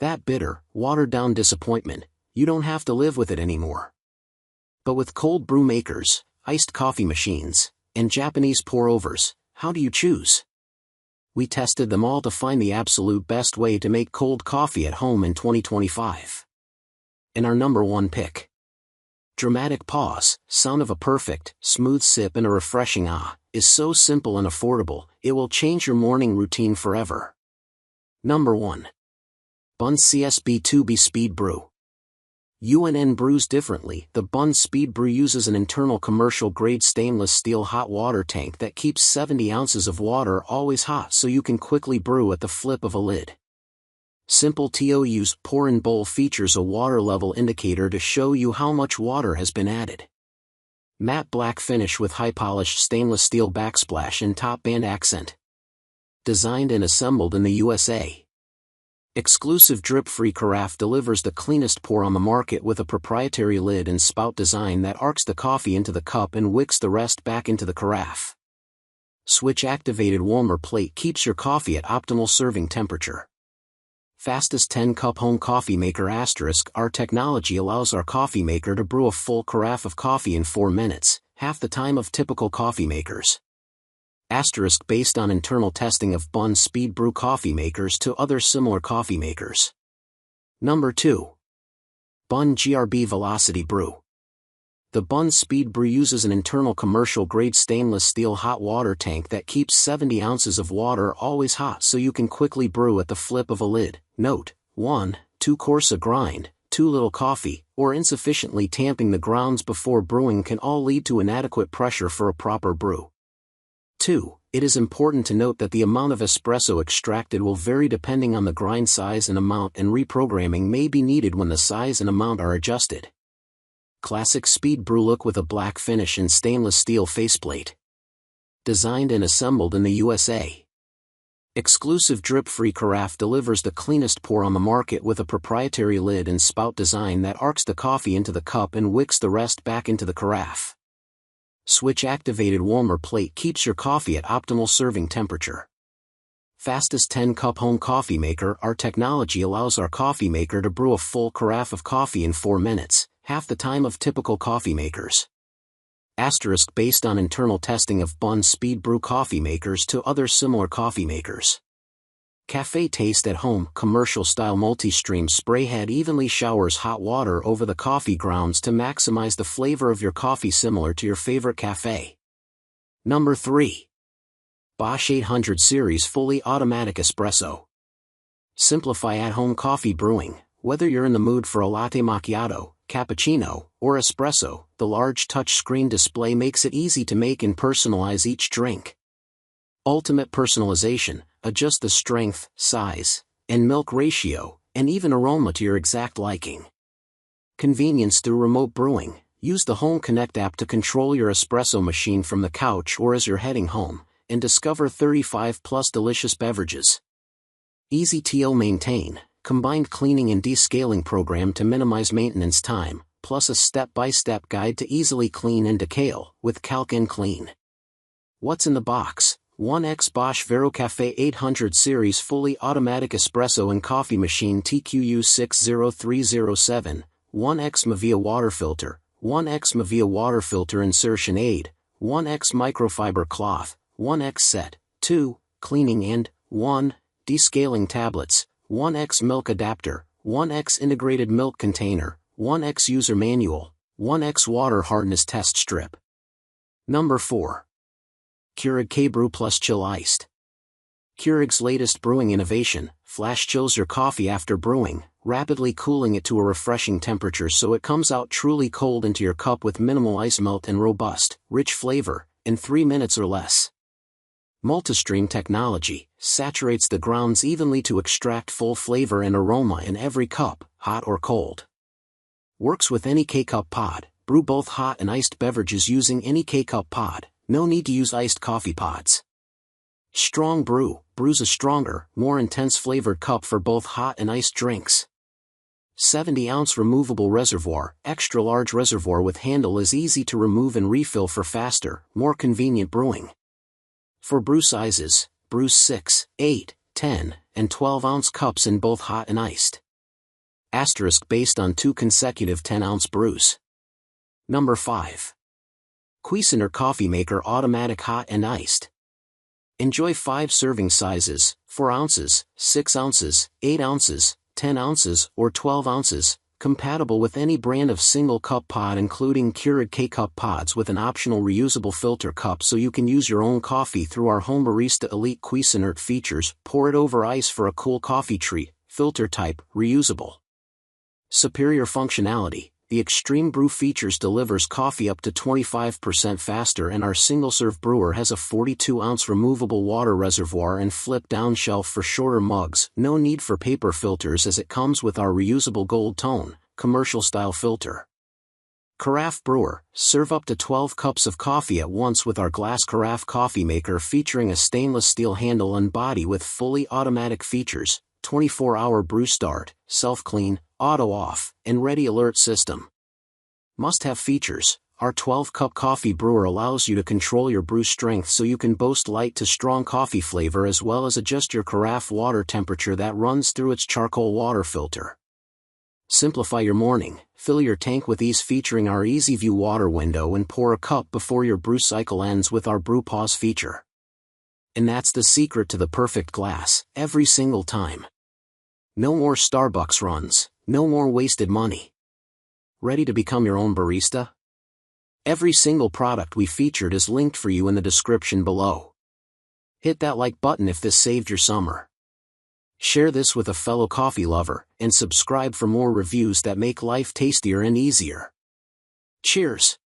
That bitter, watered-down disappointment, you don't have to live with it anymore. But with cold brew makers, iced coffee machines, and Japanese pour-overs, how do you choose? We tested them all to find the absolute best way to make cold coffee at home in 2025. And our number one pick. Dramatic pause, sound of a perfect, smooth sip and a refreshing is so simple and affordable, it will change your morning routine forever. Number 1. BUNN CSB2B Speed Brew. UNN brews differently. The BUNN Speed Brew uses an internal commercial-grade stainless steel hot water tank that keeps 70 ounces of water always hot so you can quickly brew at the flip of a lid. Simple TOU's pour-in bowl features a water level indicator to show you how much water has been added. Matte black finish with high-polished stainless steel backsplash and top band accent. Designed and assembled in the USA. Exclusive drip-free carafe delivers the cleanest pour on the market with a proprietary lid and spout design that arcs the coffee into the cup and wicks the rest back into the carafe. Switch-activated warmer plate keeps your coffee at optimal serving temperature. Fastest 10-cup home coffee maker *. Our technology allows our coffee maker to brew a full carafe of coffee in 4 minutes, half the time of typical coffee makers. * Based on internal testing of BUNN Speed Brew coffee makers to other similar coffee makers. Number 2. BUNN GRB Velocity Brew. The BUNN Speed Brew uses an internal commercial-grade stainless steel hot water tank that keeps 70 ounces of water always hot so you can quickly brew at the flip of a lid. Note: 1. Too coarse a grind, too little coffee, or insufficiently tamping the grounds before brewing can all lead to inadequate pressure for a proper brew. 2. It is important to note that the amount of espresso extracted will vary depending on the grind size and amount, and reprogramming may be needed when the size and amount are adjusted. Classic speed brew look with a black finish and stainless steel faceplate. Designed and assembled in the USA. Exclusive drip-free carafe delivers the cleanest pour on the market with a proprietary lid and spout design that arcs the coffee into the cup and wicks the rest back into the carafe. Switch-activated warmer plate keeps your coffee at optimal serving temperature. Fastest 10-cup home coffee maker. Our technology allows our coffee maker to brew a full carafe of coffee in 4 minutes, half the time of typical coffee makers. * Based on internal testing of BUNN Speed Brew coffee makers to other similar coffee makers. Cafe taste at home. Commercial-style multi-stream spray head evenly showers hot water over the coffee grounds to maximize the flavor of your coffee, similar to your favorite cafe. Number 3. Bosch 800 Series Fully Automatic Espresso. Simplify at-home coffee brewing. Whether you're in the mood for a latte macchiato, cappuccino, or espresso, the large touchscreen display makes it easy to make and personalize each drink. Ultimate personalization. Adjust the strength, size, and milk ratio, and even aroma to your exact liking. Convenience through remote brewing. Use the Home Connect app to control your espresso machine from the couch or as you're heading home, and discover 35+ delicious beverages. Easy to maintain. Combined cleaning and descaling program to minimize maintenance time, plus a step-by-step guide to easily clean and decale with Calc and Clean. What's in the box? 1X Bosch VeroCafe 800 Series Fully Automatic Espresso and Coffee Machine TQU 60307, 1X Mavia Water Filter, 1X Mavia Water Filter Insertion Aid, 1X Microfiber Cloth, 1X Set, 2, Cleaning and, 1, Descaling Tablets, 1X Milk Adapter, 1X Integrated Milk Container, 1X User Manual, 1X Water Hardness Test Strip. Number 4. Keurig K-Brew+Chill Iced. Keurig's latest brewing innovation, flash chills your coffee after brewing, rapidly cooling it to a refreshing temperature so it comes out truly cold into your cup with minimal ice melt and robust, rich flavor, in 3 minutes or less. Multistream technology saturates the grounds evenly to extract full flavor and aroma in every cup, hot or cold. Works with any K-Cup pod. Brew both hot and iced beverages using any K-Cup pod. No need to use iced coffee pods. Strong Brew brews a stronger, more intense flavored cup for both hot and iced drinks. 70-ounce removable reservoir. Extra large reservoir with handle is easy to remove and refill for faster, more convenient brewing. For brew sizes, brews 6, 8, 10, and 12-ounce cups in both hot and iced. Asterisk based on 2 consecutive 10-ounce brews. Number 5. Cuisinart Coffee Maker Automatic Hot and Iced. Enjoy 5 serving sizes, 4 ounces, 6 ounces, 8 ounces, 10 ounces, or 12 ounces, compatible with any brand of single-cup pod including Keurig K-Cup pods with an optional reusable filter cup so you can use your own coffee through our home Barista Elite Cuisinart features. Pour it over ice for a cool coffee treat, filter type, reusable. Superior functionality. The Extreme Brew features delivers coffee up to 25% faster, and our single-serve brewer has a 42-ounce removable water reservoir and flip-down shelf for shorter mugs. No need for paper filters as it comes with our reusable gold tone, commercial-style filter. Carafe Brewer. Serve up to 12 cups of coffee at once with our glass carafe coffee maker featuring a stainless steel handle and body with fully automatic features, 24-hour brew start, self-clean, auto-off, and ready alert system. Must-have features. Our 12-cup coffee brewer allows you to control your brew strength so you can boast light to strong coffee flavor as well as adjust your carafe water temperature that runs through its charcoal water filter. Simplify your morning. Fill your tank with ease featuring our Easy View water window and pour a cup before your brew cycle ends with our Brew Pause feature. And that's the secret to the perfect glass, every single time. No more Starbucks runs, no more wasted money. Ready to become your own barista? Every single product we featured is linked for you in the description below. Hit that like button if this saved your summer. Share this with a fellow coffee lover, and subscribe for more reviews that make life tastier and easier. Cheers!